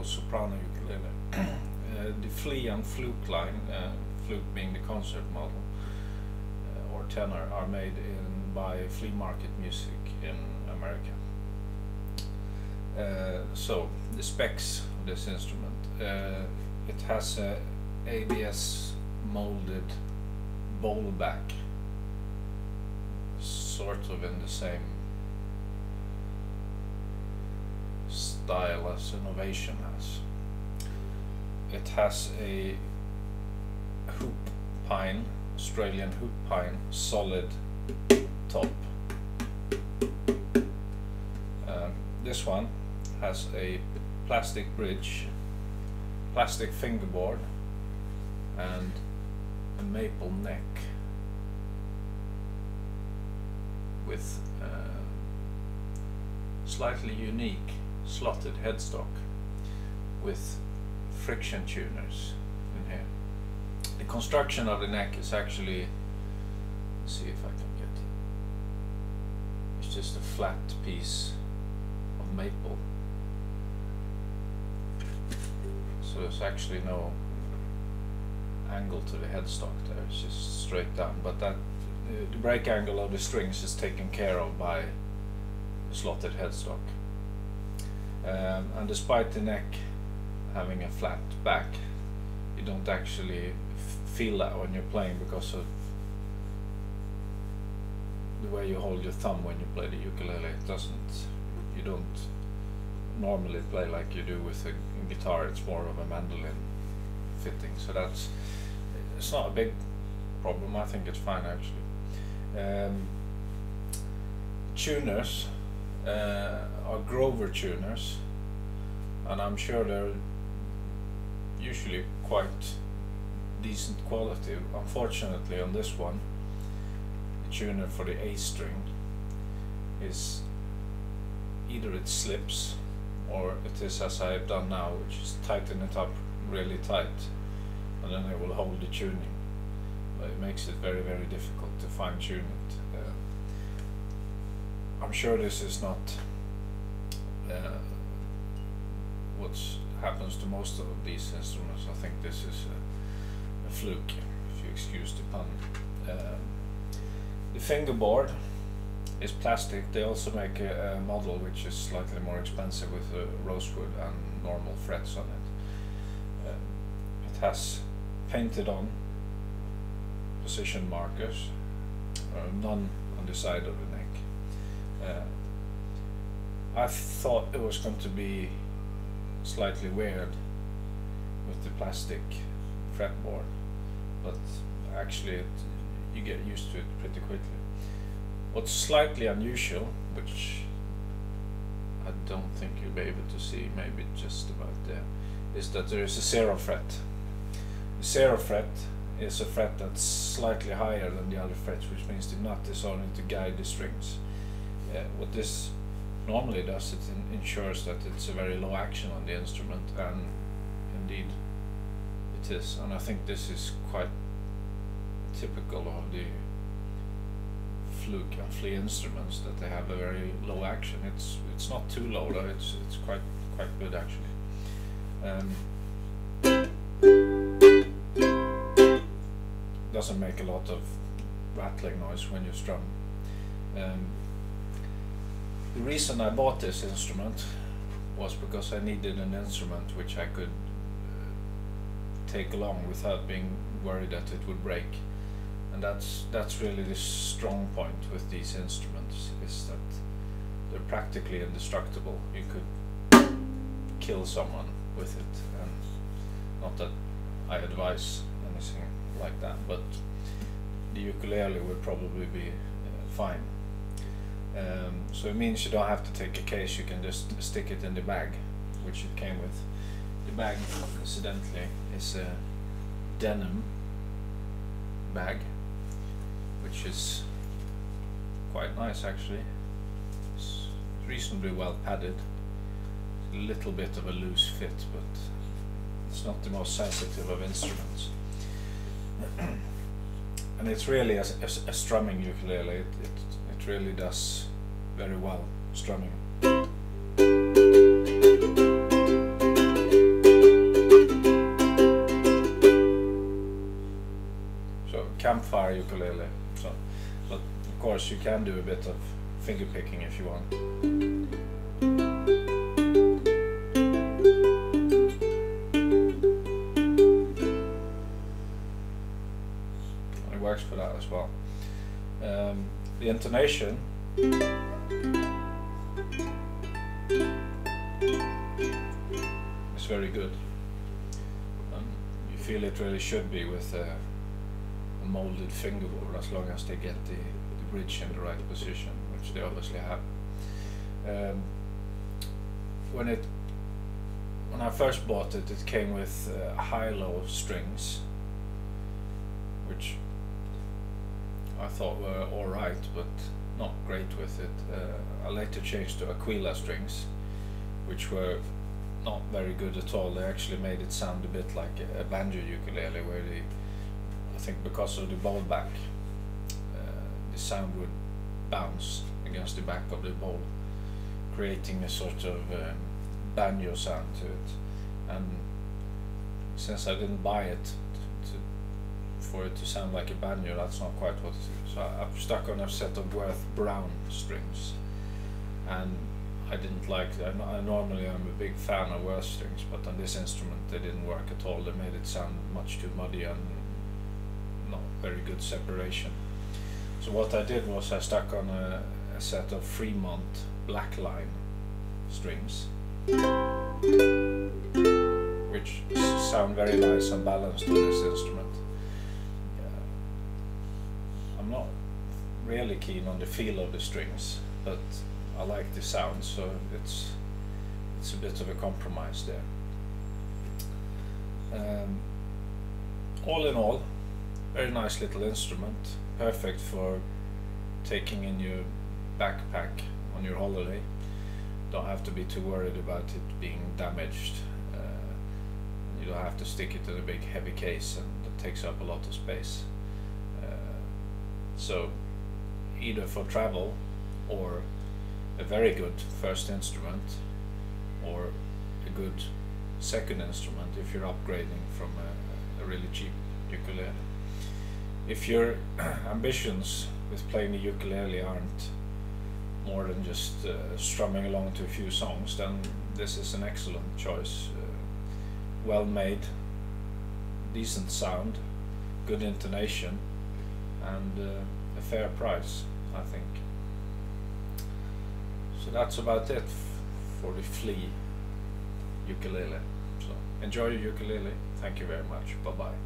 alto soprano ukulele. The Flea and Flute line, flute being the concert model, or tenor, are made by Flea Market Music in America. So the specs of this instrument: it has a ABS molded bowl back, sort of in the same style as an Ovation has. It has a hoop pine, Australian hoop pine, solid top. This one has a plastic bridge, plastic fingerboard, and a maple neck with slightly unique slotted headstock with friction tuners in here. The construction of the neck is actually, let's see if I can get it. It's just a flat piece of maple. So there's actually no angle to the headstock there, it's just straight down, but that the break angle of the strings is taken care of by the slotted headstock. And despite the neck having a flat back, you don't actually feel that when you're playing because of the way you hold your thumb when you play the ukulele. You don't normally play like you do with a guitar. It's more of a mandolin fitting, so it's not a big problem. I think it's fine actually. Tuners are Grover tuners, and I'm sure they're usually quite decent quality. Unfortunately, on this one, the tuner for the A string is either it slips or it is as I've done now, which is tighten it up really tight, and then it will hold the tuning. But it makes it very, very difficult to fine tune it. I'm sure this is not what happens to most of these instruments. I think this is a fluke, if you excuse the pun. The fingerboard is plastic. They also make a model which is slightly more expensive with rosewood and normal frets on it. It has painted on position markers, none on the side of the neck. I thought it was going to be slightly weird with the plastic fretboard, but actually you get used to it pretty quickly. What's slightly unusual, which I don't think you'll be able to see, maybe just about there, is that there is a 0 fret. The 0 fret is a fret that's slightly higher than the other frets, which means the nut is only to guide the strings. What this normally does, it ensures that it's a very low action on the instrument, and indeed it is. And I think this is quite typical of the fluke and flea instruments, that they have a very low action. It's not too low though. It's quite good actually. Doesn't make a lot of rattling noise when you strum. The reason I bought this instrument was because I needed an instrument which I could take along without being worried that it would break. And that's really the strong point with these instruments, is that they're practically indestructible. You could kill someone with it, and not that I advise anything like that, but the ukulele would probably be fine. So it means you don't have to take a case, you can just stick it in the bag, which it came with. The bag, incidentally, is a denim bag, which is quite nice actually. It's reasonably well padded. It's a little bit of a loose fit, but it's not the most sensitive of instruments. And it's really a strumming ukulele. It really does very well strumming. campfire ukulele. So, but of course you can do a bit of finger picking if you want. It works for that as well. The intonation is very good. You feel it really should be with a molded fingerboard, as long as they get the bridge in the right position, which they obviously have. When I first bought it, it came with high-low strings, which I thought were alright, but not great with it. I later changed to Aquila strings, which were not very good at all. They actually made it sound a bit like a banjo ukulele, where I think because of the bowl back, the sound would bounce against the back of the bowl, creating a sort of banjo sound to it. And since I didn't buy it for it to sound like a banjo, that's not quite what it is. So I've stuck on a set of Worth Brown strings, and I didn't like it. I normally am a big fan of Worth strings, but on this instrument they didn't work at all. They made it sound much too muddy and not very good separation. So what I did was I stuck on a set of Fremont Blackline strings, which sound very nice and balanced on this instrument. I'm not really keen on the feel of the strings, but I like the sound, so it's a bit of a compromise there. All in all, very nice little instrument, perfect for taking in your backpack on your holiday. Don't have to be too worried about it being damaged. You don't have to stick it in a big heavy case, and it takes up a lot of space. So either for travel, or a very good first instrument, or a good second instrument if you're upgrading from a really cheap ukulele. If your ambitions with playing the ukulele aren't more than just strumming along to a few songs, then this is an excellent choice. Well made, decent sound, good intonation, and a fair price, I think. So that's about it for the Flea ukulele. So enjoy your ukulele. Thank you very much. Bye bye.